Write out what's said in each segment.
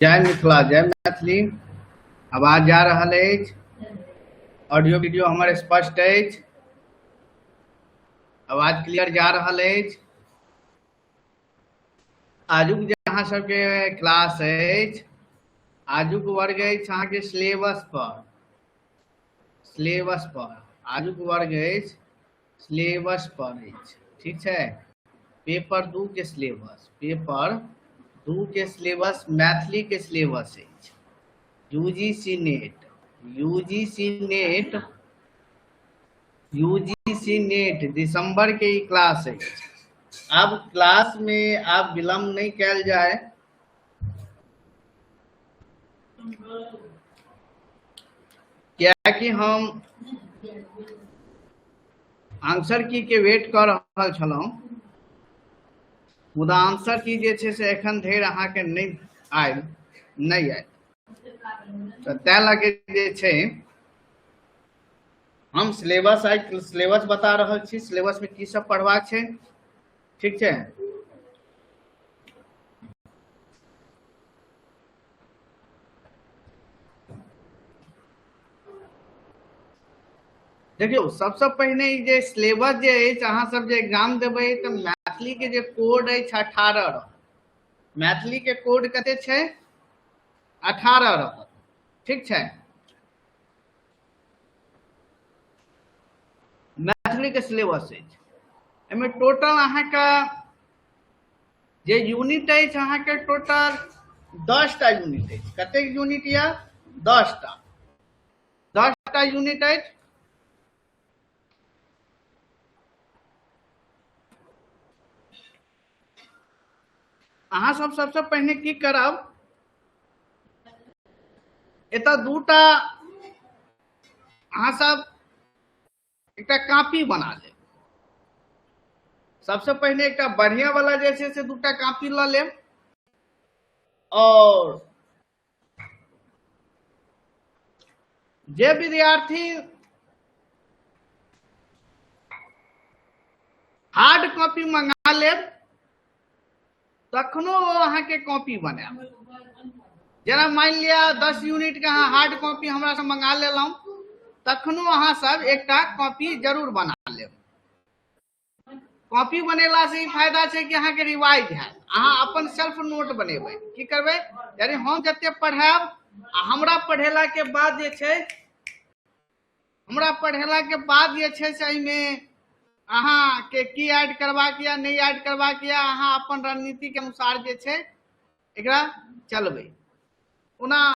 जय मिथिला जय मैथिली। आवाज जा रहा है, ऑडियो वीडियो हमारे स्पष्ट है, आवाज क्लियर जा रहा है। आजुक जहाँ सबके क्लास है, आजुक वर्ग है अहाँ के सिलेबस पर आजुक वर्ग है सिलेबस पर है, ठीक है। पेपर 2 के सिलेबस मैथिली के सिलेबस है। यूजीसी नेट दिसंबर के ही क्लास है। अब क्लास में आप विलम्ब नहीं कैल जाए, क्या कि हम आंसर की के वेट कर रहल छलहुँ, मुदा आंसर की जे छे से एखन धरि अहाँ के नहीं आयल तो तै लगे जे छे हम सिलेबस बता रहल छी। सिलेबस में की सब पढ़बाक छे, ठीक है। देखियो सबसे पहले जे सिलेबस जे अहाँ सब जे एग्जाम देबै तो मैथिली के जे कोड है 18 रह, मैथिली के कोड कते छे 18 रह, ठीक है। मैथिली के सिलेबस है टोटल अहाँ का जे यूनिट है अहाँ के टोटल 10 टा यूनिट है। कते यूनिट या 10 टा यूनिट है। अहाँ सब सबसे पहले की करब, एता दूटा अहाँ सब एक कॉपी बना ले। सबसे पहले एक बढ़िया वाला जैसे से दूटा कॉपी ला ले, और जे विद्यार्थी हार्ड कॉपी मंगा ले तखनो अहाँ के कॉपी बनाए। जना मान लिया 10 यूनिट के अहाँ हार्ड कॉपी हमरा से मंगा लेलहुँ, तखनो अहाँ सब एकटा कॉपी जरूर बना लेब। कॉपी बनेला से फायदा है कि अहाँ के रिवाइज है, अहाँ अपन सेल्फ नोट बनेबै। की करबै, यानी हम जते पढ़ाब हमरा पढ़ेला के बाद जे छे, से एहिमे अहाँ के की ऐड करबाक या नहीं ऐड करबाक या अहाँ अपन रणनीति के अनुसार जे छे एकरा चलबै। ओना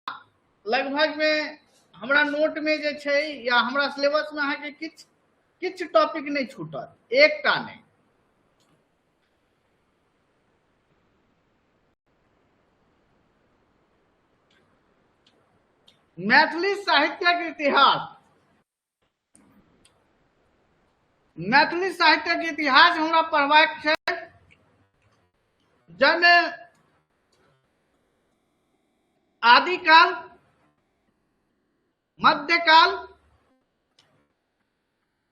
लगभग में हमरा नोट में जे छे या हमरा सिलेबस में अहाँ के किछ टॉपिक नहीं छूटल, एकटा नहीं। मैथिली साहित्यक इतिहास हमरा पढ़बाक छे, जमे आदिकाल, मध्यकाल,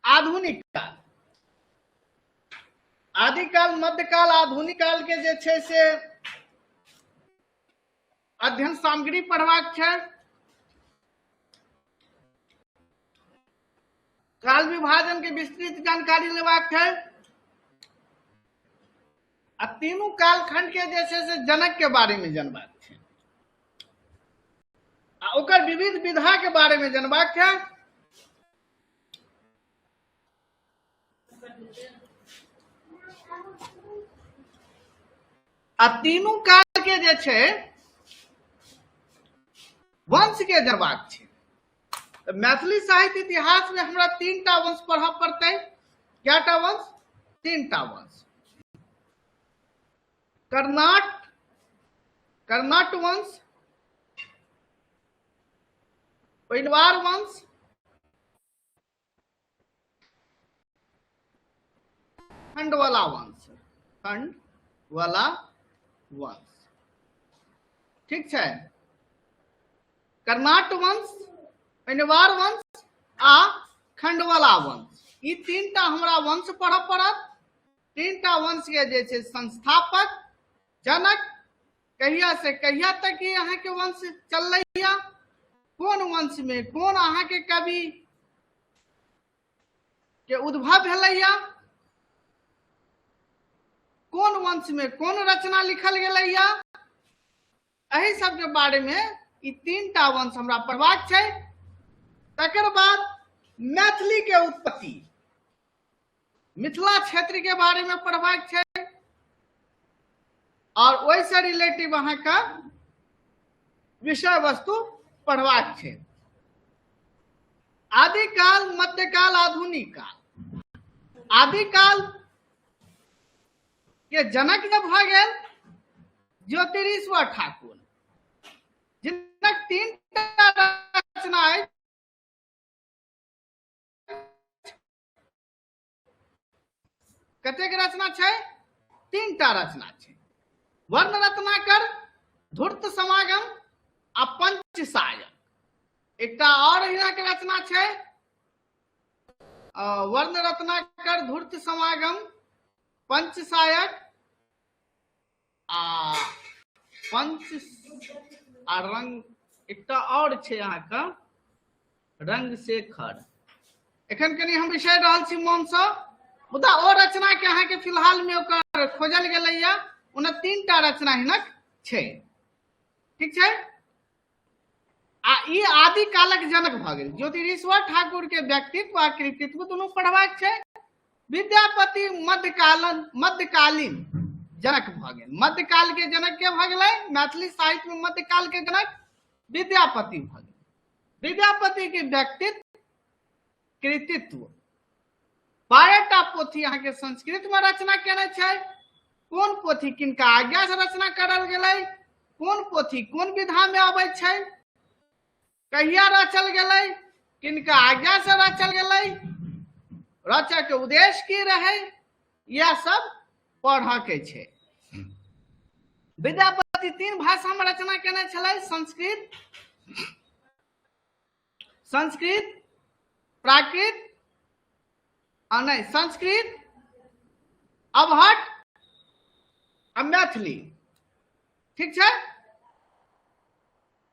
आधुनिक काल। आदिकाल, मध्यकाल, आधुनिक काल के जे छे से अध्ययन सामग्री पढ़बाक छे। काल विभाजन के विस्तृत जानकारी लेबाक है। आ तीनों कालखंड के जैसे से जनक के बारे में जानबाक है, ओकर विविध विधा के बारे में जानबाक है। आ तीनों काल के जे छे वंश के जानबाक है। मैथिली साहित्य इतिहास में हमरा 3 टा वंश पढ़ा पड़ते। क्या टा वंश? 3 टा वंश। कर्नाट वंश, पैलवार वंश, खंडवाला वंश, ठीक है। कर्नाट वंश, पैलवार वंश आ खंडवाला वंश, ई 3 टा हमरा वंश पढ़ पड़त। 3 टा वंश के जे छे संस्थापक, जनक कहिया से कहिया तक ही अहाँ के वंश चल रही है। कौन वंश में कौन अहाँ के कवि के उद्भव भेलैया, कौन वंश में कौन रचना लिखल गेलैया, एही सब के बारे में ई 3टा वंश हमरा पढ़बाक छै। तकर बाद मैथिली के उत्पत्ति, मिथिला क्षेत्र के बारे में पढ़बाक छै और ओहि से रिलेटिव अहाँ का विषय वस्तु पढ़बाक छै। आदिकाल, मध्यकाल, आधुनिक काल। आदिकाल के जनक जब भ गेल ज्योतिरीश्वर ठाकुर, जिनक 3टा रचना है। कतेक रचना छै? 3टा रचना छै। वर्ण रत्नाकर, धूर्त समागम आ पंचसायक। एकटा और हिनक रचना छै, वर्ण रत्नाकर, धूर्त समागम, पंचसायक आ रंग। एकटा और छै अहाँ का रंग शेखर। एखन कनी हम विषय रहल छी मन से, मुदा ओ रचना के अहाँ के फिलहाल में ओकर खोजल गेलैया। उन 3टा रचना हिनक छै, ठीक छै। आ ई आदि कालक जनक भ गेल। ज्योतिरीश्वर ठाकुर के व्यक्तित्व आ कृतित्व दुनू पढ़बाक छै। विद्यापति मध्यकालीन जनक भ गेल। मध्यकाल के जनक के भ गेलै? मैथिली साहित्य में मध्यकाल के जनक विद्यापति भ गेल। विद्यापति के व्यक्तित्व कृतित्व 12टा पोथी अहाँ के संस्कृत में रचना केने छै। कोन पोथी किनका आज्ञा से रचना करल गेलै, कोन पोथी कोन विधा में आबै छै, कहिया रचल गेलै, किनका आज्ञा से रचल गेलै, रचक के उद्देश्य की रहे, यह सब पढ़ के छै। विद्यापति 3 भाषा में रचना केने छलै। संस्कृत, प्राकृत, नहीं संस्कृत, अवहट आ मैथिली, ठीक छै।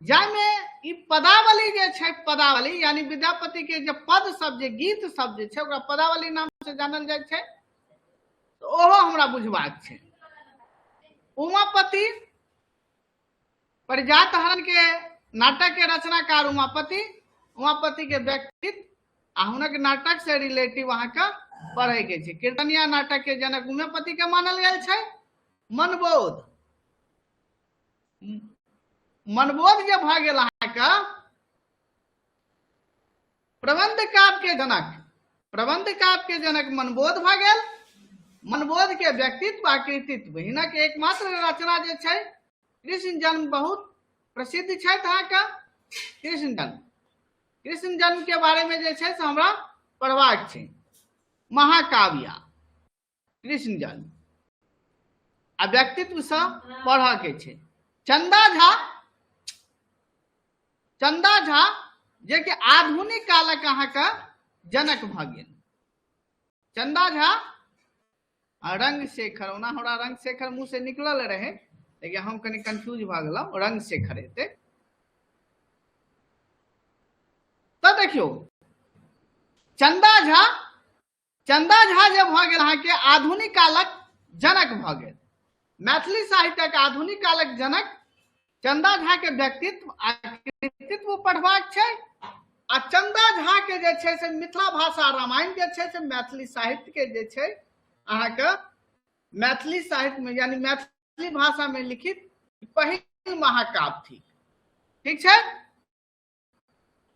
जामे ई पदावली जे छै, पदावली यानी विद्यापति के जे पद सब जे गीत सब जे छै ओकरा पदावली नाम से जानल जाय छै। तो ओहो हमरा बुझबाक छै। उमापति, परिजात हरण के नाटक के रचनाकार उमापति के व्यक्तित्व आ हुनक नाटक से रिलेटिव अहाँ का पढ़े के छै। कीर्तनिया नाटक के जनक उमापति के मानल गेल छै। मनबोध जे भ गेल अहाँ का प्रबंध काव्य के जनक मनबोध भ गेल। मनबोध के व्यक्तित्व आ कृतित्व हिनक एकमात्र रचना जे छै कृष्ण जन्म बहुत प्रसिद्ध छै। अहाँ का कृष्ण जन्म के बारे में जे छै से हमरा पढ़बाक छै। महाकाव्य कृष्ण जन्म आ व्यक्तित्व से पढ़ के छै। चंदा झा जे कि आधुनिक कालक अहाँ का जनक भ गेल। चंदा झा आ रंग शेखर, ओना हमरा रंग शेखर मुंह से निकलल रहे लेकिन हम कनी कंफ्यूज भ गेलहुं। रंग शेखर हेतै। तो देखियो चंदा झा जे भ गेल अहाँ के आधुनिक कालक जनक भ गेल। मैथिली साहित्य के आधुनिक कालक जनक चंदा झा के व्यक्तित्व आ कृतित्व पढ़बाक छै। आ चंदा झा के जे छै से मिथिला भाषा रामायण जे छै से मैथिली साहित्य के जे छै अहाँ के मैथिली साहित्य में यानी मैथिली भाषा में लिखित पहिल महाकाव्य थी, ठीक छै।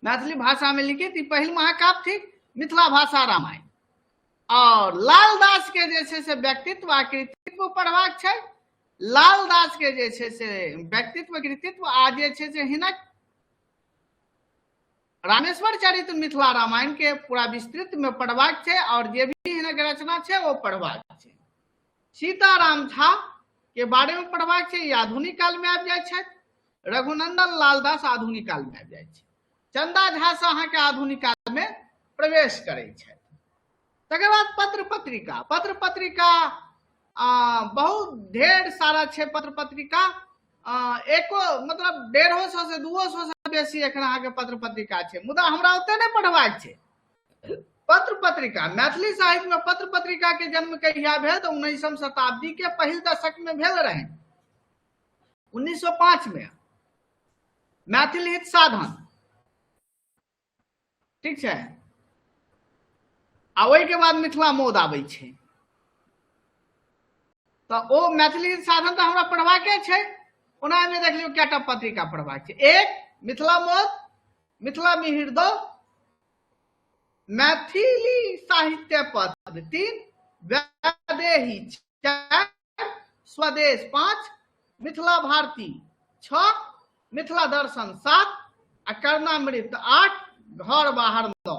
मैथिली भाषा में लिखित ई पहिल महाकाव्य थी मिथिला भाषा रामायण। और लाल दास के जे छै से व्यक्तित्व आ कृतित्व पढ़बाक छै। लाल दास के जे छै से व्यक्तित्व कृतित्व आ जे छै से हिनक रामेश्वर चरित्र मिथिला रामायण के पूरा विस्तृत में पढ़बाक छै। और जे भी हिनक रचना छै वो पढ़बाक छै। सीताराम झा के बारे में पढ़बाक छै। ई आधुनिक काल में आबि जाय छै। रघुनंदन लाल दास आधुनिक काल में आबि जाय छै। चंदा झा से अहाँ के आधुनिक काल में प्रवेश करे छै। तकर बाद पत्र पत्रिका बहुत ढेर सारा छै। पत्र पत्रिका एको मतलब 150 से 200 से बेसी एखन अहाँ के पत्र पत्रिका छै, मुदा हमरा ओते नहीं पढ़बाक छै। पत्र पत्रिका मैथिली साहित्य में पत्र पत्रिका के जन्म कहिया भेल तऽ 19वीं शताब्दी के पहिल दशक में भेल रहे। 1905 में मैथिली हित साधन, ठीक है, आ ओहि के बाद मिथिला मोद आबै छै। तो ओ मैथिली हित साधन तो हमरा पढ़बाके छै। ओना में देख लियो कैटा पत्रिका पढ़बाक छै। एक मिथिला मोद, मिथिला मिहिर 2, मैथिली साहित्य पत्र 3, वैदेही 4, स्वदेश 5, मिथिला भारती 6, मिथिला दर्शन 7 आ कर्णामृत 8, घर बाहर 9।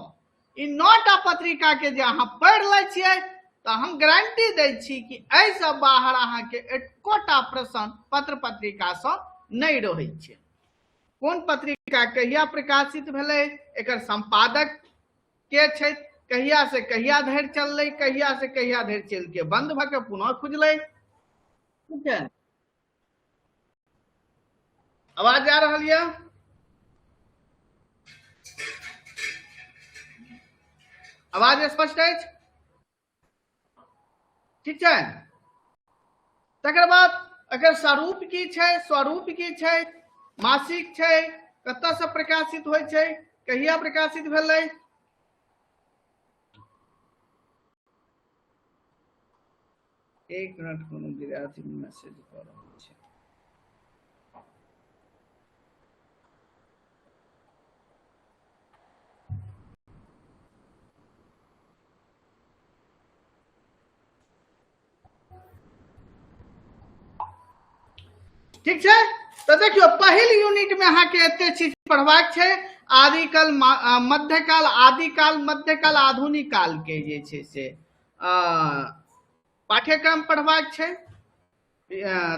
इ 9टा पत्रिका के जे अहाँ पढ़ ले छियै तो हम गारंटी दै छी कि एहि सब बाहर अहाँ के एकोटा प्रश्न पत्र पत्रिका से नहीं रहै छै। कोन पत्रिका कहिया प्रकाशित भेलै, एकर संपादक के छै, कहिया से कहिया धरि चललै, कहिया से कहिया धरि चल के बंद भ के पुनः खुजलै, ठीक है। आवाज आ रहा है? आवाज स्पष्ट है? ठीक है। तकर बाद अगर स्वरूप की छै, स्वरूप की छै, मासिक छै, कतऽ से प्रकाशित होय छै, कहिया प्रकाशित भेलै। एक मिनट, कोनो विद्यार्थी मैसेज कर रहल छै। ठीक है। तो देखियो पहल यूनिट में अहाँ के एते चीज पढ़बाक छै। आदिकाल, मध्यकाल, आदिकाल, मध्यकाल, आधुनिक काल के जे छै से पाठ्यक्रम पढ़बाक छै।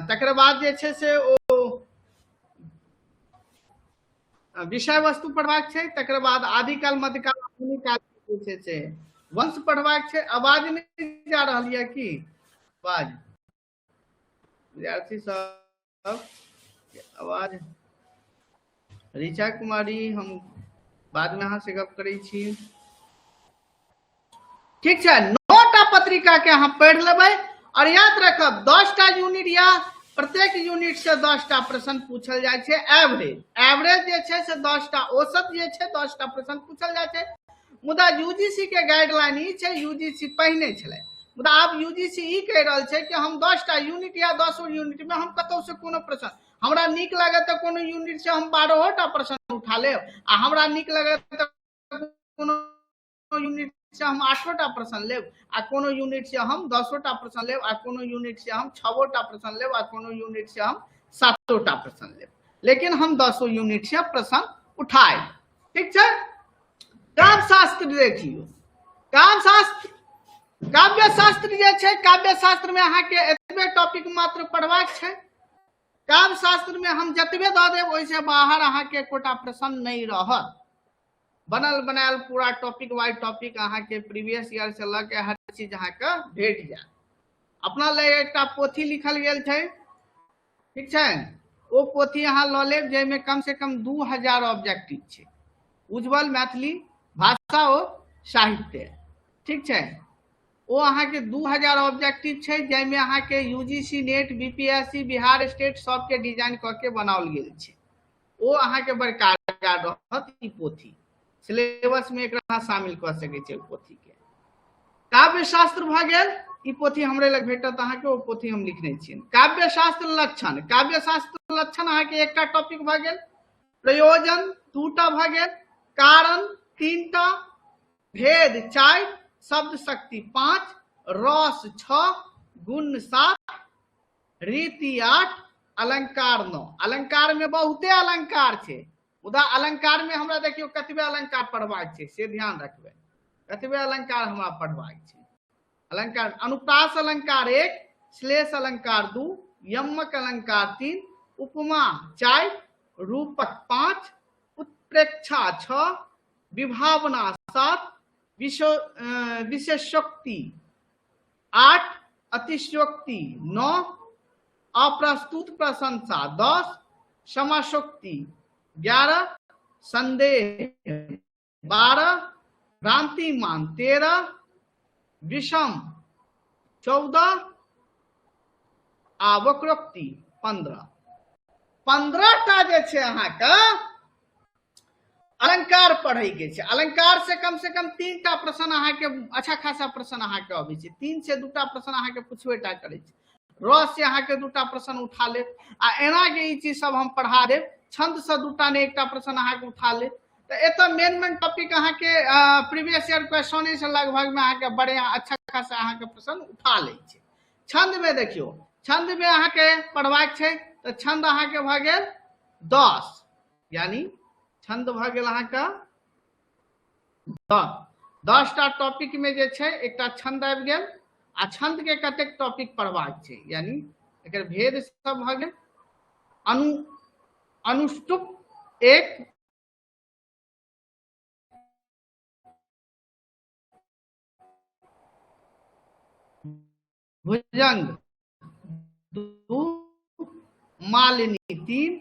तकर बाद जे छै से ओ विषय वस्तु पढ़बाक छै। तकर बाद आदिकाल, मध्यकाल, आधुनिक काल जे छै से वंश पढ़बाक छै। आवाज नहीं जा रही है कि आवाज विद्यार्थी सब आवाज? ऋचा कुमारी, हम बाद में अहाँ से गप करै छी, ठीक है। 9टा पत्रिका के अहाँ पढ़ लेबै और याद रखब 10टा यूनिट या प्रत्येक यूनिट से 10टा प्रश्न पूछल जाय छै। एवरेज जे छै से 10टा, औसत जे छै 10टा प्रश्न पूछल जाय छै। मुदा यूजीसी के गाइडलाइन ई छै, यूजीसी पहिने छलै, मुदा आब यूजीसी ई कह रहल छै कि हम 10टा यूनिट या 10 यूनिट में हम कतौ से कोनो प्रश्न, हमरा नीक लगे तो कोनो यूनिट से हम 12टा प्रश्न उठा लेब, आ हमरा नीक लगे तो कोनो यूनिट से हम 8टा प्रश्न लेब, आ कोनो यूनिट से हम 10टा प्रश्न लेब, आ कोनो यूनिट से हम 6टा प्रश्न लेब, आ कोनो यूनिट से हम 7टा प्रश्न लेब, लेकिन हम 10 यूनिट से प्रश्न उठाए, ठीक है। काम शास्त्र देखियो, काम शास्त्र, काव्य शास्त्र जे छै, काव्य शास्त्र में अहाँ के एतबे टॉपिक मात्र पढ़बाक छै। काव्य शास्त्र में हम जतबे दऽ देब ओइसे बाहर अहाँ के एकोटा प्रश्न नहीं रहत। बनल बनायल पूरा टॉपिक वाइज टॉपिक अहाँ के प्रीवियस ईयर से लऽ के हर चीज अहाँ के भेट जायत। अपना ले एकटा पोथी लिखल गेल छै, ठीक छै, ओ पोथी अहाँ लऽ लेब जाहिमे कम से कम 2000 ऑब्जेक्टिव छै। उज्जवल मैथिली भाषा ओ साहित्य, ठीक छै। ओ अहाँ के 2000 ऑब्जेक्टिव छै, जाहिमे अहाँ के UGC, net, BPSC, Bihar state सबके डिजाइन कऽ के बनाओल गेल छै। ओ अहाँ के बड़ कारगर रहत। ई पोथी सिलेबस में एकरा शामिल कर सके छै। पोथी के काव्य शास्त्र भ गेल, ई पोथी हमरे लग भेटत अहाँ के, ओ पोथी हम लिखने छियै। काव्य शास्त्र लक्षण, काव्य शास्त्र लक्षण अहाँ के एकटा टॉपिक भ गेल, प्रयोजन 2टा भ गेल, कारण 3टा, भेद 4, शब्द शक्ति 5, रस 6, गुण 7, रीति 8, अलंकार 9। अलंकार में बहुते अलंकार छै, मुदा अलंकार में हमरा देखियो कतबे अलंकार पढ़बाक छै से ध्यान रखबै। कतबे अलंकार हमरा पढ़बाक छै। अलंकार, अनुप्रास अलंकार 1, श्लेष अलंकार 2, यमक अलंकार 3, उपमा 4, रूपक 5, उत्प्रेक्षा 6, विभावना 7, विशेषोक्ति 8, अतिशयोक्ति 9, अप्रस्तुत प्रशंसा 10, समशोक्ति 11, संदेह 12, भ्रांतिमान 13, विषम 14 आ वक्रोक्ति 15। 15टा जे छै अहाँके अलंकार पढ़ै के छै। अलंकार से कम 3टा प्रश्न अहाँके अच्छा खासा प्रश्न अहाँके अबै छै। 3 से 2टा प्रश्न अहाँके पूछबेटा करै छै। रस से अहाँके 2टा प्रश्न उठा ले आ एना के ई चीज सब हम पढ़ा देब। छंद से 2टा ने 1टा प्रश्न अहाँके उठा ले। तो एत मेन टॉपिक अहाँके प्रीवियस ईयर क्वेश्चन से लगभग में अहाँके बड़े अच्छा खासा अहाँके प्रश्न उठा ले छै। छंद में देखियो, छंद में अहाँके पढ़बाक छै तो छंद अहाँके भ गेल 10, यानी छंद भ गेल अहाँके 10टा टॉपिक में जे छै एकटा छंद आबि गेल। आ छंद के कतेक टॉपिक पढ़बाक छै, यानी एकर भेद सब भ गेल। अनुष्टुप 1, भुजंग 2, मालिनी 3,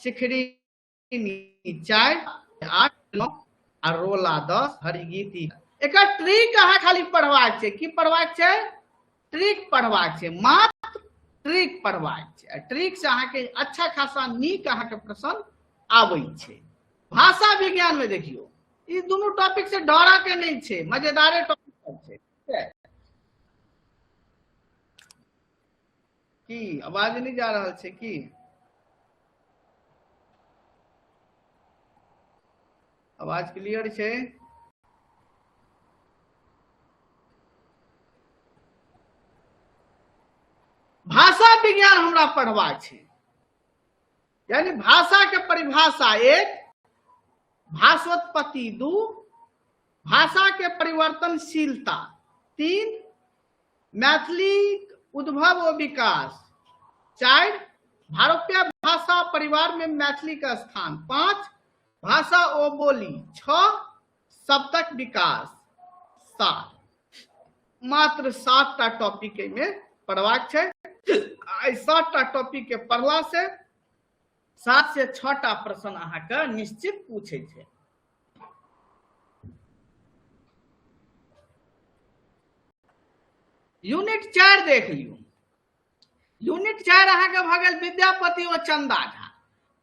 शिखरी 4, 8, 9 आ रोला 10, हरिगीत 1। एकर ट्रिक अहाँ खाली पढ़बाक छै। की पढ़बाक छै? ट्रिक पढ़बाक छै, मात्र ट्रिक पढ़बाक छै। ट्रिक से अहाँके अच्छा खासा नीक अहाँके प्रश्न आबै छै। भाषा विज्ञान में देखियो, ई दोनों टॉपिक से डरा के नहीं छै, मजेदारे टॉपिक सब छै। की आवाज नहीं जा रहल छै की? आवाज क्लियर छै? भाषा विज्ञान हमरा पढ़बाक छै, यानी भाषा के परिभाषा 1, भाषोत्पत्ति 2, भाषा के परिवर्तनशीलता 3, मैथिली उद्भव और विकास 4, भारतीय भाषा परिवार में मैथिली का स्थान 5, भाषा और बोली 6, सप्तक विकास 7। मात्र 7टा टॉपिक में पढ़बाक छै। 7टा टॉपिक के पढ़ला से 7 से 6टा प्रश्न अहाँके निश्चित पूछे छै। यूनिट 4 देख लियो। यूनिट 4 अहाँके भ गेल विद्यापति और चंदा झा।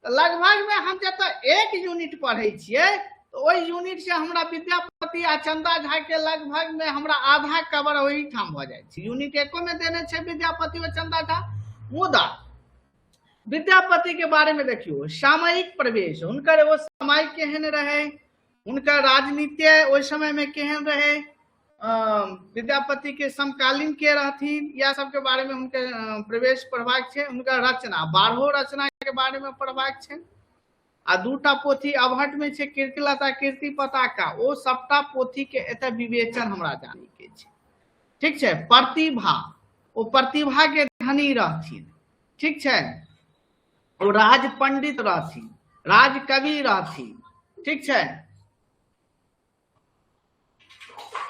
तो लगभग में हम जब 1 यूनिट पढ़े छिए तो ओई यूनिट से हमरा विद्यापति आ चंदा झा के लगभग में हमरा आधा कवर वही ठाम भ जाय छै। यूनिट 1 में देने छै विद्यापति और चंदा झा। मुदा विद्यापति के बारे में देखियो, सामयिक प्रवेश हुनकर वो समय केहन रहे, उनका राजनीति ओइ समय में केहन रहे, विद्यापति के समकालीन के रहथिन, या सब के बारे में उनके प्रवेश पढ़बाक छै। उनका रचना 12 रचना के बारे में पढ़बाक छै। आ 2टा पोथी अभट में छै, कीर्तिलता कीर्ति पताका, ओ सबटा पोथी के एते विवेचन हमरा जाने के छै। ठीक छै। प्रतिभा, ओ प्रतिभा के धनी रहथिन। ठीक छै। ओ राज पंडित रहथिन, राज कवि रहथिन। ठीक छै।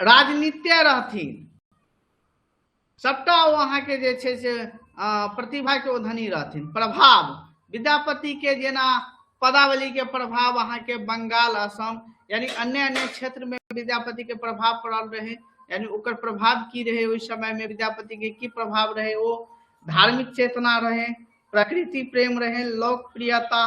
राजनीत्य रहथिन, सबटा ओ अहाँ के जे छै से प्रतिभा के ओ धनी रहथिन। प्रभाव, विद्यापति के जेना पदावली के प्रभाव अहाँ के बंगाल, असम यानी अन्य क्षेत्र में विद्यापति के प्रभाव पड़ल रहे, यानी ओकर प्रभाव की रहे उस समय में, विद्यापति के की प्रभाव रहे। वो धार्मिक चेतना रहे, प्रकृति प्रेम रहे, लोकप्रियता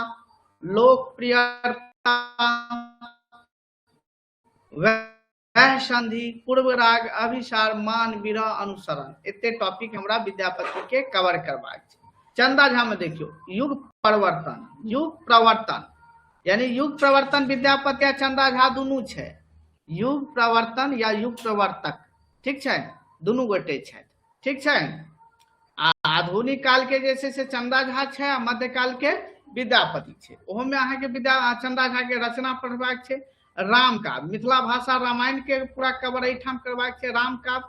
वह संधि, पूर्व राग, अभिसार, मान, विरह, अनुसरण, इतने टॉपिक हमरा विद्यापति के कवर करबाक छै। चंदा झा में देखियो, युग प्रवर्तन यानी युग प्रवर्तन विद्यापति आ चंदा झा दुनू छै। युग प्रवर्तन या युग प्रवर्तक, ठीक छै, दुनू गोटे छै। ठीक छै। आधुनिक काल के जैसे से चंदा झा छै, मध्यकाल के विद्यापति छै। ओहो में अहाँ के चंदा झा के रचना पढ़बाक छै। राम काव्य, मिथिला भाषा रामायण के पूरा कवर एठाम करबाक छै। राम काव्य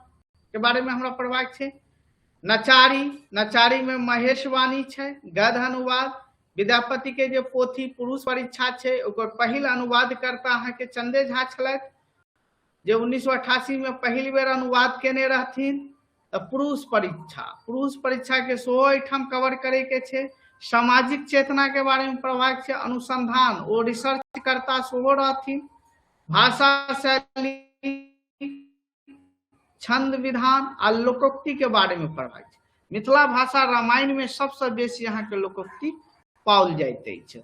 के बारे में हमरा पढ़बाक छै। नचारी में महेशवाणी छै। गद्य अनुवाद, विद्यापति के जे पोथी पुरुष परीक्षा छै ओकर पहिल अनुवाद करता अहाँ के चंदे झा छलथि, जे 1988 में पहिल बेर अनुवाद केने रहथिन। पुरुष परीक्षा के सेहो एठाम कवर करे के छे। सामाजिक चेतना के बारे में पढ़बाक छे, अनुसंधान ओ रिसर्च करता सेहो रहथिन। भाषा शैली, छंद विधान आ लोकोक्ति के बारे में पढ़बाक छे। मिथिला भाषा रामायण में सबसे बेसी यहाँ के लोकोक्ति पाओल जाइत अछि।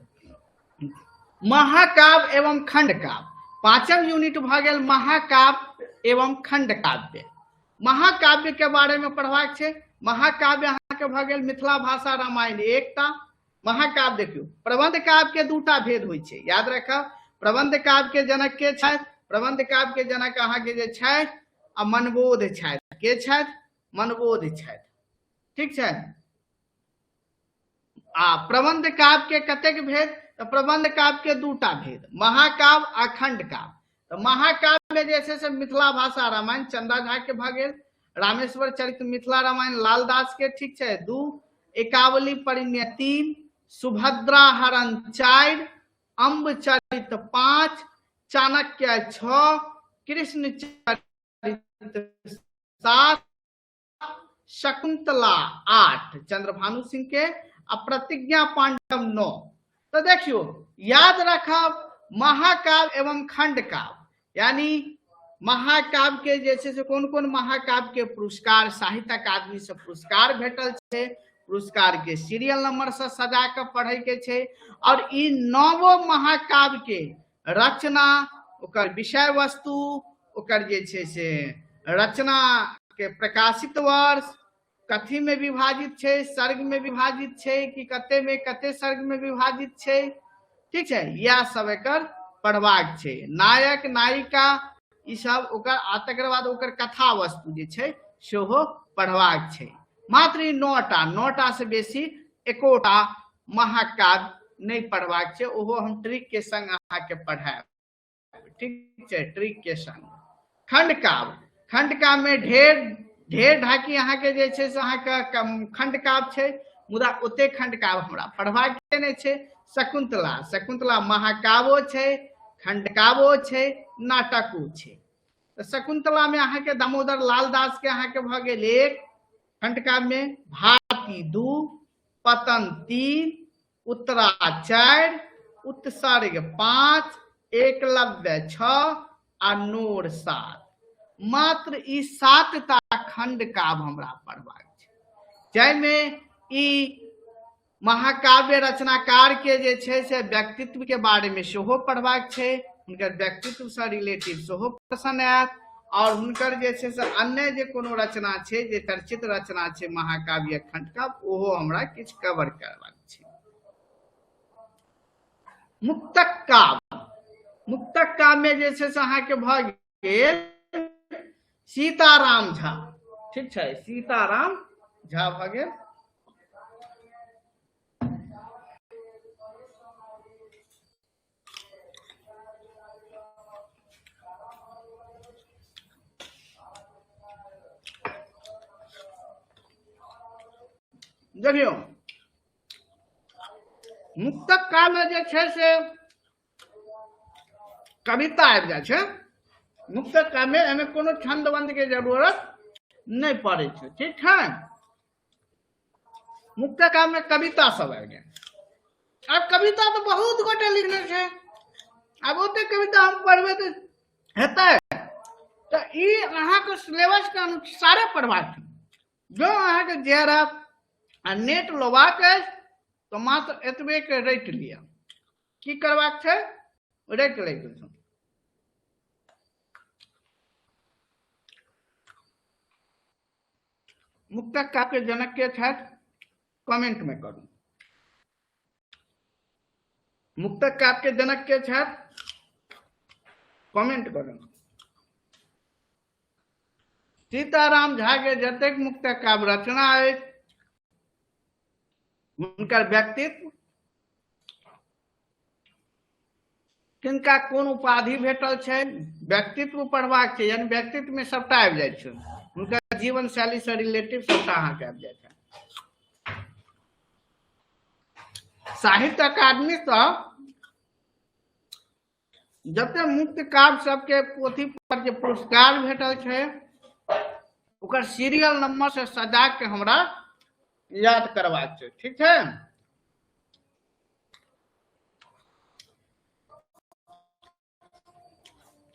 महाकाव्य एवं खंड काव्य, पांचम यूनिट भ गेल महाकाव्य एवं खंड काव्य। महाकाव्य के बारे में पढ़बाक छे। महाकाव्य अहाँ के भ गेल मिथिला भाषा रामायण एकटा। महाकाव्य देखियो, प्रबंध काव्य के दूटा भेद होइ छे, याद रखब। प्रबंध काव्य के जनक के छथि? प्रबंध काव्य के जनक अहाँ के जे छथि आ मनबोध छथि। के छथि? मनबोध छथि, ठीक छै। आ प्रबंध काव्य के कतेक भेद? तो प्रबंध काव्य के दूटा भेद, महाकाव्य आ खंड काव्य। तो महाकाव्य में जैसे से मिथिला भाषा रामायण चंदा झा के भ गेल, रामेश्वर चरित मिथिला रामायण लालदास के, ठीक है। 2 एकावली परिण्य 3, सुभद्रा हरण 4, अम्ब चरित 5, चाणक्य 6, कृष्ण चरित 7, शकुंतला 8 चंद्रभानु सिंह के, प्रतिज्ञा पांडव 9। तो देखियो, याद रखब महाकाव्य एवं खंड काव्य, यानी महाकाव्य के जैसे से कौन कौन महाकाव्य के पुरस्कार साहित्य अकादमी से पुरस्कार भेटल छे। पुरस्कार के सीरियल नंबर से सजा के पढ़े के छे। और ई 9 महाकाव्य के रचना, ओकर विषय वस्तु, ओकर जे छे से रचना के प्रकाशित वर्ष, कथी में विभाजित छे, सर्ग में विभाजित छे कि कते में कते सर्ग में विभाजित छे, ठीक है। यह सब एकर पढ़बाक छे। नायक नायिका ई सब, ओकर तकर बाद ओकर कथा वस्तु जे छे सेहो पढ़बाक छे। मात्र 9टा से बेसी एकोटा महाकाव्य नहीं पढ़बाक छे। ओहो हम ट्रिक के संग अहाँ के पढ़ाएब, ठीक है, ट्रिक के संग। खंड काव्य में ढेर ढाकी अहाँ के जे छे से अहाँ के खंड काव्य छे, मुदा ओते खंड काव्य हमरा पढ़बाक के नहीं छे। शकुंतला महाकाव्यो छे, खंड काव्यो छे, नाटको छे। तो शकुंतला में अहाँ के दामोदर लाल दास के अहाँ के भ गेल 1, खंड काव्य में भारती 2, पतन 3, उत्तरा 4, उत्सर्ग 5, एकलव्य 6 आ नोर 7। मात्र ई 7टा खंड काव्य हमरा पढ़बाक छै, जाहिमे ई महाकाव्य रचनाकार के जे छे से व्यक्तित्व के बारे में सेहो पढ़बाक छे। हुनकर व्यक्तित्व से रिलेटेड सेहो प्रश्न आयत। और हुनकर जे छे से अन्य जे कोनो रचना छे, जे चर्चित रचना छे महाकाव्य खंड काव्य, ओहो हमरा किछ कवर करबाक छे। मुक्तक काव्य में जे छे से अहाँ के भ गेल सीताराम झा, ठीक है, सीताराम झा भ गेल। देखियो, मुक्तक काव्य में जे छे से कविता आबि जाय छे। मुक्तक काव्य में एमे कोनो छंद बंद के जरूरत नहीं पड़े छे, ठीक है। मुक्तक काव्य में कविता सब आबि गेल। अब कविता तो बहुत गोटे लिखने छे, अब ओते कविता हम पढ़बे तो हेतै। तो ई अहाँ के सिलेबस के अनुसार पढ़बाक। जो अहाँ के जेआरएफ आ नेट लेबाक तो मात्र एतबे के रट लिया। की करबाक छै? रट ले के। मुक्तक काव्य के जनक के छथि? कमेंट में करू। मुक्तक काव्य के जनक के छथि? कमेंट करू। सीताराम झा के जतेक मुक्तक काव्य रचना अछि, उनकर व्यक्तित्व, किनका कोन उपाधि भेटल छै, व्यक्तित्व पढ़बाक छै। यानी व्यक्तित्व में सबटा आबि जाय छै, उनका जीवन शैली से रिलेटिव सबटा अहाँ के आबि जाय छै। साहित्य अकादमी से जते मुक्त काव्य सबके पोथी पर जे पुरस्कार भेटल छै, ओकर सीरियल नंबर से सजा के हमरा याद करबाक छै, ठीक है।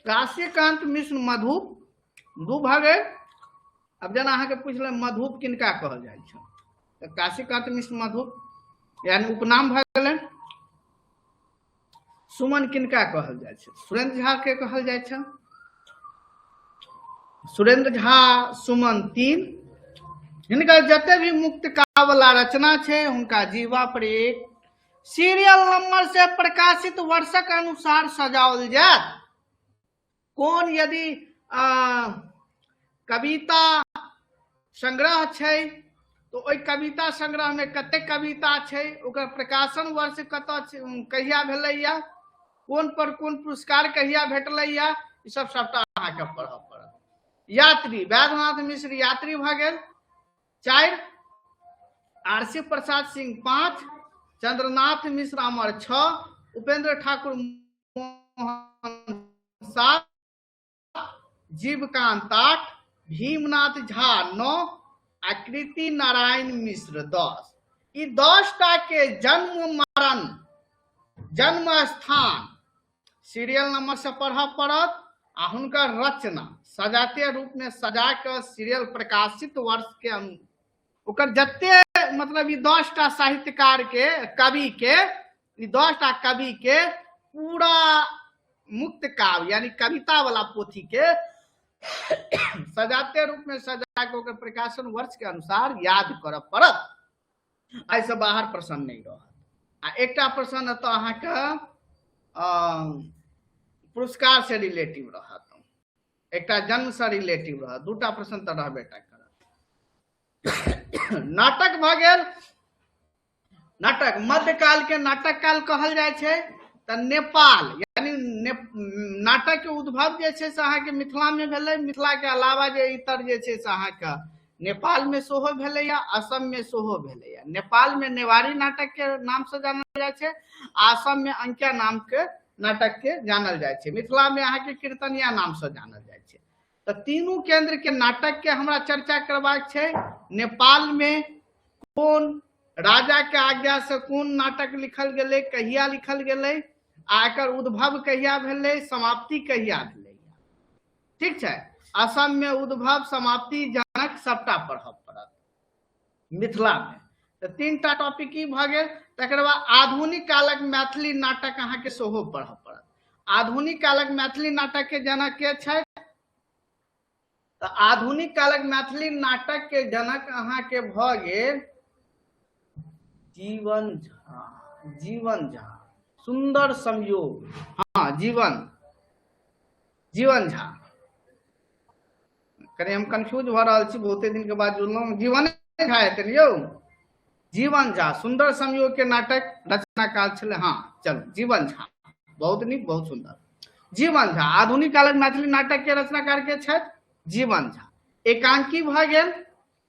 काशीकांत मिश्र मधुप दू भऽ गेल। अब जेना अहाँके पूछले मधुप किनका कहल जाइ छै, तऽ काशीकांत मिश्र मधुप यानी उपनाम भऽ गेलै। सुमन किनका कहल जाइ छै, सुरेंद्र झा के कहल जाइ छै। सुरेंद्र झा सुमन तीन, हिनकर जते भी मुक्त काव्य वाला रचना छै हुनका जीवा पर एक सीरियल नंबर से प्रकाशित वर्षक अनुसार सजाओल जायत। कौन यदि कविता संग्रह छै तो ओइ कविता संग्रह में कते कविता छै, ओकर प्रकाशन वर्ष कहिया भेलैया, कोन पर कोन पुरस्कार कहिया भेटलैया, ई सब सबटा अहाँके पढ़ऽ पड़त। यात्री वैद्यनाथ मिश्र यात्री भऽ गेल 4, आरसी प्रसाद सिंह 5, चंद्रनाथ मिश्र अमर 6, उपेंद्र ठाकुर मोहन 7, जीवकांत 8, भीमनाथ झा 9, आकृति नारायण मिश्र 10। ई 10 टा के जन्म मरण जन्म स्थान सीरियल नंबर से पढ़ऽ पड़त आ हुनकर रचना सजातीय रूप में सजा के सीरियल प्रकाशित वर्ष के ओकर जते मतलब ई 10 टा साहित्यकार के कवि के ई 10 टा कवि के पूरा मुक्त काव्य यानी कविता वाला पोथी के सजातीय रूप में सजा के ओकर प्रकाशन वर्ष के अनुसार याद करऽ पड़त। ऐसे बाहर प्रश्न नहीं रहत। आ एकटा प्रश्न तो अहाँके पुरस्कार से रिलेटिव रहत, एकटा जन्म से रिलेटिव रहत, दूटा प्रश्न तो रहबे टा करत। नाटक भऽ गेल। नाटक मध्यकाल के नाटक काल कहल जाइ छै। तऽ नेपाल यानी नाटक के उद्भव जे छै से अहाँके मिथिला में भेलै। मिथिला के अलावा जे इतर जे छै से अहाँके नेपाल में सेहो भेलैया, असम में सेहो भेलैया। नेपाल में नेवारी नाटक के नाम से जानल जाइ छै, असम में अंकिया नाम के नाटक के जानल जाइ छै, मिथिला में अहाँके कीर्तनिया नाम से जानल जाइ छै। तऽ तीनू केंद्र के नाटक के हमरा चर्चा करबाक छै। नेपाल में कोन राजा के आज्ञा से कोन नाटक लिखल गेलै, कहिया लिखल गेलै, आ एकर उद्भव कहिया भेलै, समाप्ति कहिया भेलै, ठीक छै। असम में उद्भव समाप्ति जनक सबटा पढ़ऽ पड़त। मिथिला में तऽ 3 टा टॉपिक ई भऽ गेल। तकर बाद आधुनिक कालक मैथिली नाटक अहाँके सेहो पढ़ऽ पड़त। आधुनिक कालक मैथिली नाटक के जनक के छै, तऽ आधुनिक कालक मैथिली नाटक के जनक अहाँके भऽ गेल जीवन झा। जीवन झा सुंदर संयोग, हाँ जीवन झा। कहीं हम कंफ्यूज भऽ रहल छी, बहुते दिन के बाद जुड़लहुँ। जीवन झा हेतै यौ, जीवन झा सुंदर संयोग के नाटक रचनाकार छलै। हाँ चलो जीवन झा, बहुत नीक, बहुत सुंदर। जीवन झा आधुनिक कालक मैथिली नाटक के रचनाकार के छथि जीवन झा। एकांकी भऽ गेल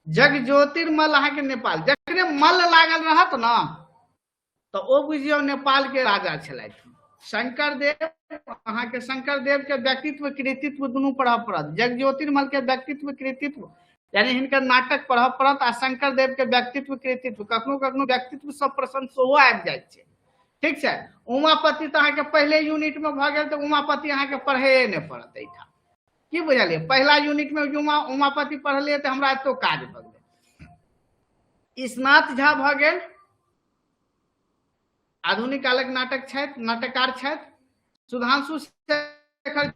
जगज्योतिर्मल अहाँके नेपाल। जकरे मल लागल रहत ना तो ओ बुझियौ नेपाल के राजा छलथि। शंकरदेव अहाँके शंकरदेव के व्यक्तित्व कृतित्व दुनू पढ़ऽ पड़त। जगज्योतिर्मल के व्यक्तित्व कृतित्व यानी हिनकर नाटक पढ़ऽ पड़त। आ शंकरदेव के व्यक्तित्व कृतित्व कखनो कखनो व्यक्तित्व सब प्रश्न सेहो आबि जाइ छै, ठीक छै। उमापति तऽ अहाँके पहले यूनिट में भऽ गेल, तऽ उमापति अहाँके पढ़े नहि पड़त एहिठाम, की बुझलियै। पहला यूनिट में उमापति पढ़लियै तऽ हमरा एतो काज भऽ गेलै। ईशनाथ झा भऽ गेल आधुनिक कालक नाटक छथि, नाटककार छथि। सुधांशु शेखर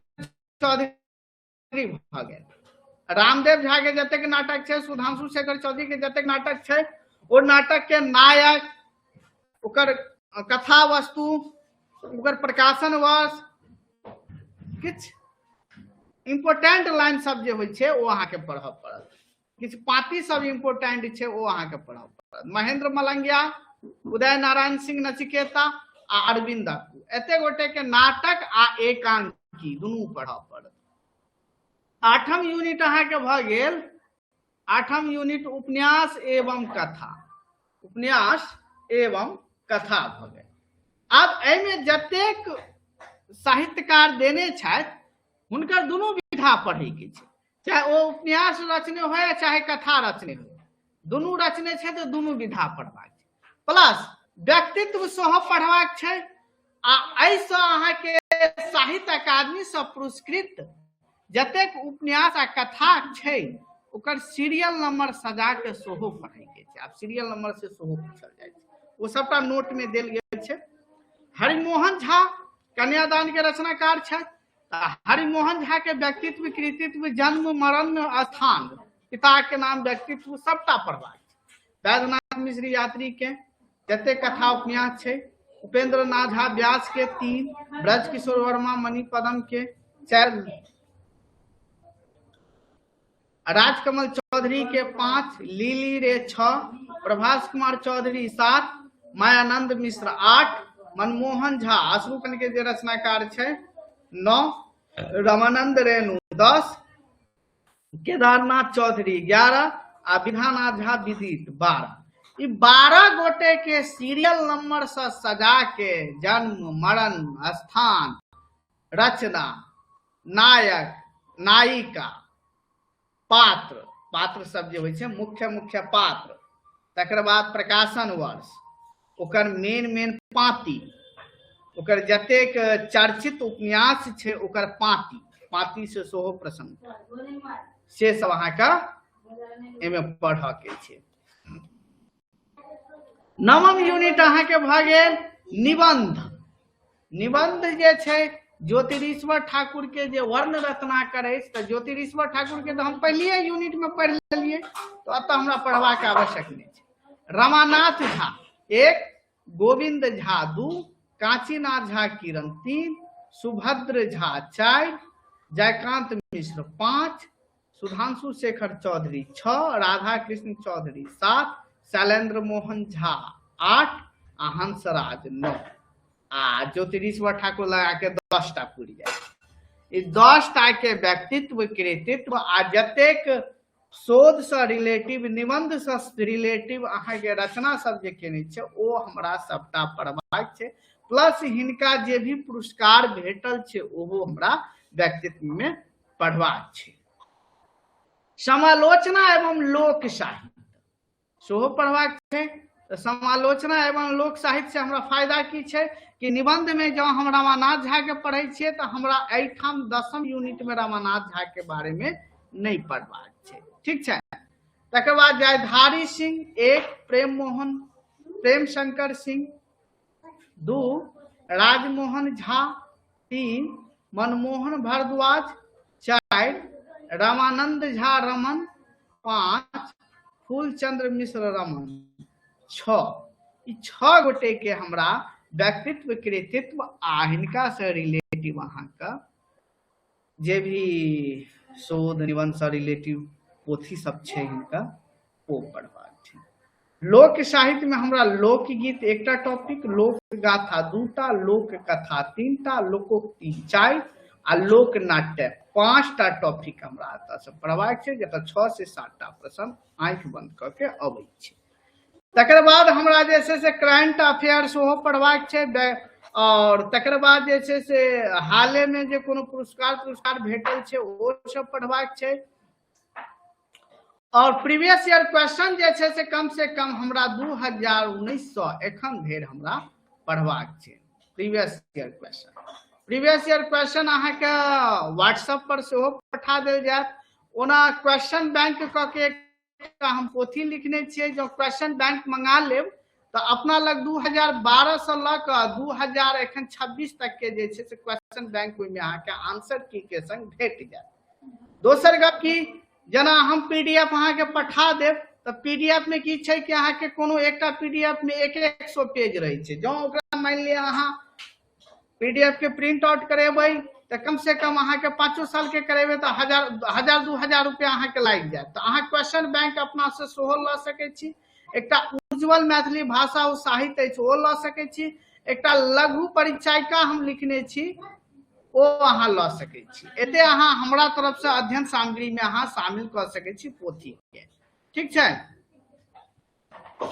चौधरी भऽ गेल। रामदेव झा के जतेक नाटक छै, सुधांशु शेखर चौधरी के जतेक नाटक छै, ओ नाटक के नायक, ओकर कथा वस्तु, ओकर प्रकाशन वर्ष, किछु इम्पोर्टेंट लाइन सब जे होइ छै ओ अहाँके पढ़ऽ पड़त। किछु पाती सब इम्पोर्टेंट छै ओ अहाँके पढ़ऽ पड़त। महेंद्र मलंगिया, उदय नारायण सिंह नचिकेता आ अरविंद अक्कू, एते गोटे के नाटक आ एकांकी दुनू पढ़ऽ पड़त। 8म यूनिट अहाँके भऽ गेल 8म यूनिट उपन्यास एवं कथा। उपन्यास एवं कथा भऽ गेल। आब एहिमे जतेक साहित्यकार देने छथि हुनकर दुनू विधा पढ़ै के छै। चाहे वो उपन्यास रचने हो चाहे कथा रचने हो, दुनू रचने छे तो दुनू विधा पढ़बाक प्लस व्यक्तित्व सेहो पढ़बाक छै। आ एहिसँ अहाँके साहित्य अकादमी से पुरस्कृत जतेक उपन्यास आ कथा छै ओकर सीरियल नंबर सजा के सेहो पढ़ै के छै। आब सीरियल नंबर से सेहो पूछल जाइ छै, वो सबटा नोट में देल गेल छै। हरिमोहन झा कन्यादान के रचनाकार छै। हरिमोहन झा के व्यक्तित्व, कृतित्व, जन्म, मरण, स्थान, पिता के नाम, व्यक्तित्व सबटा पढ़बाक छै। वैद्यनाथ मिश्र यात्री के जते कथा उपन्यास छै, उपेंद्र नाथ झा व्यास के 3, ब्रज किशोर वर्मा मणिपदम के 4, राजकमल चौधरी के 5, लीली रे 6, प्रभास कुमार चौधरी 7, मायानंद मिश्र 8, मनमोहन झा अश्रुकण के जे रचनाकार छै 9, रमानंद रेणु 10, केदारनाथ चौधरी 11 आ विधानाथ झा विदित 12। 12 गोटे के सीरियल नंबर से सजा के जन्म, मरण, स्थान, रचना, नायक, नायिका, पात्र, पात्र सब जे होइ छै मुख्य मुख्य पात्र, तकर बाद प्रकाशन वर्ष, ओकर मेन पाती, ओकर जतेक चर्चित उपन्यास छै ओकर पाती से सेहो प्रसन्न से सब अहाँके एमे पढ़ के छै। नवम यूनिट अहाँके भ गेल निबंध। निबंध जे छै ज्योतिरीश्वर ठाकुर के जे वर्ण रचना करे, तो ज्योतिरीश्वर ठाकुर के तो हम पहले यूनिट में पढ़ लिये, तो अतः हमरा पढ़वा के आवश्यक नहीं है। रमानाथ झा 1, गोविंद झा 2, कांचीनाथ झा किरण 3, सुभद्र झा 4, जयकांत मिश्र 5, सुधांशु शेखर चौधरी 6, राधा कृष्ण चौधरी 7, शैलेंद्र मोहन झा 8 आ हंसराज 9 आ ज्योतिरीश्वर ठाकुर लगा के 10 टा पूरी जाए। 10 टा के व्यक्तित्व, कृतित्व आ जतेक शोध से रिलेटिव, निबंध से रिलेटिव अहाँ के रचना सब जे केने छै ओ हमरा सबटा पढ़बाक छै। प्लस हिनका जे भी पुरस्कार भेटल छै ओहो हमरा व्यक्तित्व में पढ़बाक छै। समालोचना एवं लोक साहित्य सेहो पढ़बाक छै। तो समालोचना एवं लोक साहित्य से हमरा फायदा की छै कि निबंध में जब हम रमानाथ झा के पढ़े छियै तो हमरा एठाम 10वीं यूनिट में रमानाथ झा के बारे में नहीं पढ़बाक छै, ठीक छै। तकर बाद जयधारी सिंह 1, प्रेम शंकर सिंह 2, राजमोहन झा 3, मनमोहन भारद्वाज 4, रामानंद झा रमन 5, फूलचंद्र मिश्र रमन 6। 6 गोटे के हमरा व्यक्तित्व, कृतित्व आ हिनका से रिलेटिव अहाँके जे भी शोध निबंध से रिलेटिव पोथी सब छै हिनका ओ पढ़बाक छै। लोक साहित्य में हमरा लोकगीत 1टा टॉपिक, लोक गाथा 2टा, लोक कथा 3टा, लोकोक्ति 4 आ लोक नाट्य 5टा टॉपिक हमरा एतऽ से पढ़बाक छै, जतऽ 6 से 7टा प्रश्न आंखि बंद क के अबै छै। तकर बाद हमरा जे छै से करंट अफेयर सेहो पढ़बाक छै, और तकर बाद जे छै से हाले में जे कोनो पुरस्कार भेटल छै ओ सब पढ़बाक छै। और प्रीवियस ईयर क्वेश्चन जे छै से कम हमरा 2019 एखन धरि हमरा पढ़बाक छै। प्रीवियस ईयर क्वेश्चन अहाँके व्हाट्सएप पर सेहो पठा देल जायत। ओना क्वेश्चन बैंक क के हम पोथी लिखने छियै, जो क्वेश्चन बैंक मंगा लेब तो अपना लग 2012 से ल क 2026 तक के जे छै से क्वेश्चन बैंक में अहाँके आंसर की के संग भेट जायत। दोसर गप की जना हम पीडीएफ अहाँके पठा देब तो पीडीएफ में की छै कि अहाँके कोनो एकटा पीडीएफ में 100 पेज रहे छै। जो ओकरा मान लिया अहाँ पीडीएफ के प्रिंट आउट करेबै तो कम से कम अहाँके 5 साल के करेबै तो 1000-2000 रुपया अहाँके लागि जायत। तो अहाँ क्वेश्चन बैंक अपना से सेहो ल सकै छी। एकटा उज्जवल मैथिली भाषा और साहित्य अछि ओ ल सकै छी। एकटा लघु परिचयिका हम लिखने छी ओ अहाँ ल सकै छी। एते अहाँ हमरा तरफ से अध्ययन सामग्री में अहाँ शामिल कर सकै छी पोथी के, ठीक छै।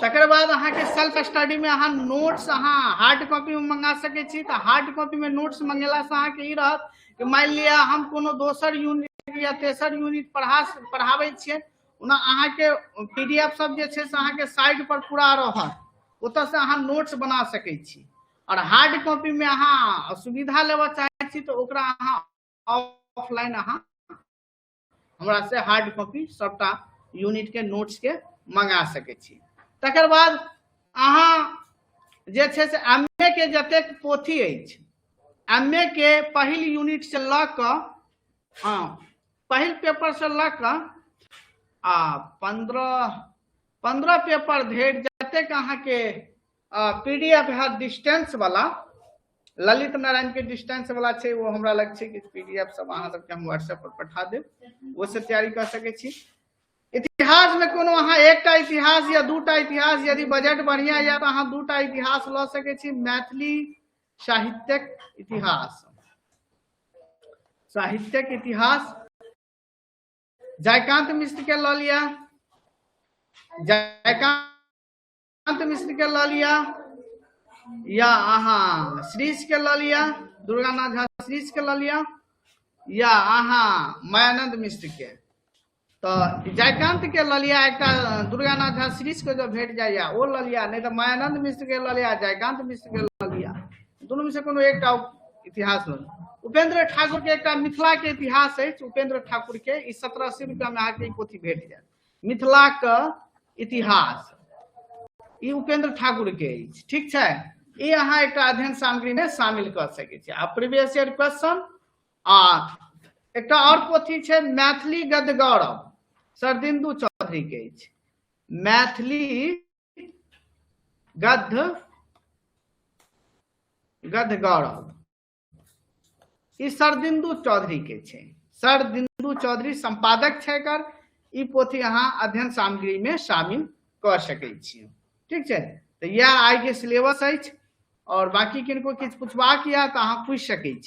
तकर बाद अहाँके सेल्फ स्टडी में अहाँ नोट्स अहाँ हार्ड कॉपी में मंगा सकै छी। तो हार्ड कॉपी में नोट्स मंगेला से अहाँके ई रहत कि मान लिया हम कोनो दोसर यूनिट या तेसर यूनिट पढ़ाबै छियै ओना अहाँ के पीडीएफ सब जे छै से अहाँ के साइट पर पूरा रहत, ओतऽ से अहाँ नोट्स बना सकै छी। और हार्ड कॉपी में अहाँ सुविधा लेबऽ चाहै छी तो ओकरा अहाँ ऑफलाइन अहाँ हमरा से हार्ड कॉपी सबटा यूनिट के नोट्स के मंगा सकै छी। तकर बाद अहाँ जे छै से एमए के जतेक पोथी अछि, एमए के पहिल यूनिट से लऽ कऽ पहिल पेपर से लऽ कऽ 15 पेपर धरि जतेक अहाँ के पीडीएफ है डिस्टेंस वाला, ललित नारायण के डिस्टेंस वाला छै, वो हमरा लग छै कि पीडीएफ सब अहाँ सबके हम व्हाट्सएप पर पठा देब, वो से तैयारी कर सकै छी। इतिहास में कोनो अहाँ एकटा इतिहास या दूटा इतिहास, यदि बजट बढ़िया या तो अहाँ दूटा इतिहास लऽ सकै छी। मैथिली साहित्यक इतिहास, साहित्यक इतिहास जयकांत मिश्र के लऽ लिया, जयकांत मिश्र के लऽ लिया, या अहाँ श्रीश के लऽ लिया, दुर्गानाथ झा श्रीश के लऽ लिया, या अहाँ मायानंद मिश्र के। तो जयकांत के लऽ लिया, एक दुर्गानाथ झा श्रीश के जो भेट जाइए वो लऽ लिया, नहीं तो मायानंद मिश्र के लऽ लिया, जयकांत मिश्र के लऽ लिया, दोनों में से कोनो एकटा इतिहास लऽ। उपेंद्र ठाकुर के एक मिथिला के इतिहास है, उपेंद्र ठाकुर के 1780 रुपया में आके पोथी भेट जाए, मिथिला का इतिहास, ये उपेंद्र ठाकुर के, ठीक है। ये अहाँ एक अध्ययन सामग्री में शामिल कर सके छी। आ प्रीवियस ईयर क्वेश्चन एक और पोथी है मैथिली गद्य गौरव, शरदिंदु चौधरी के, मैथिली गद्य गौरव, ई शरदिंदु चौधरी के छै, शरदिंदु चौधरी संपादक छै एकर। ई पोथी अहाँ अध्ययन सामग्री में शामिल कर सकै छी, ठीक है। तो यह आइ के सिलेबस अछि, और बाकी किनको किछु पुछबाक या तो अहाँ पूछि सकै छी।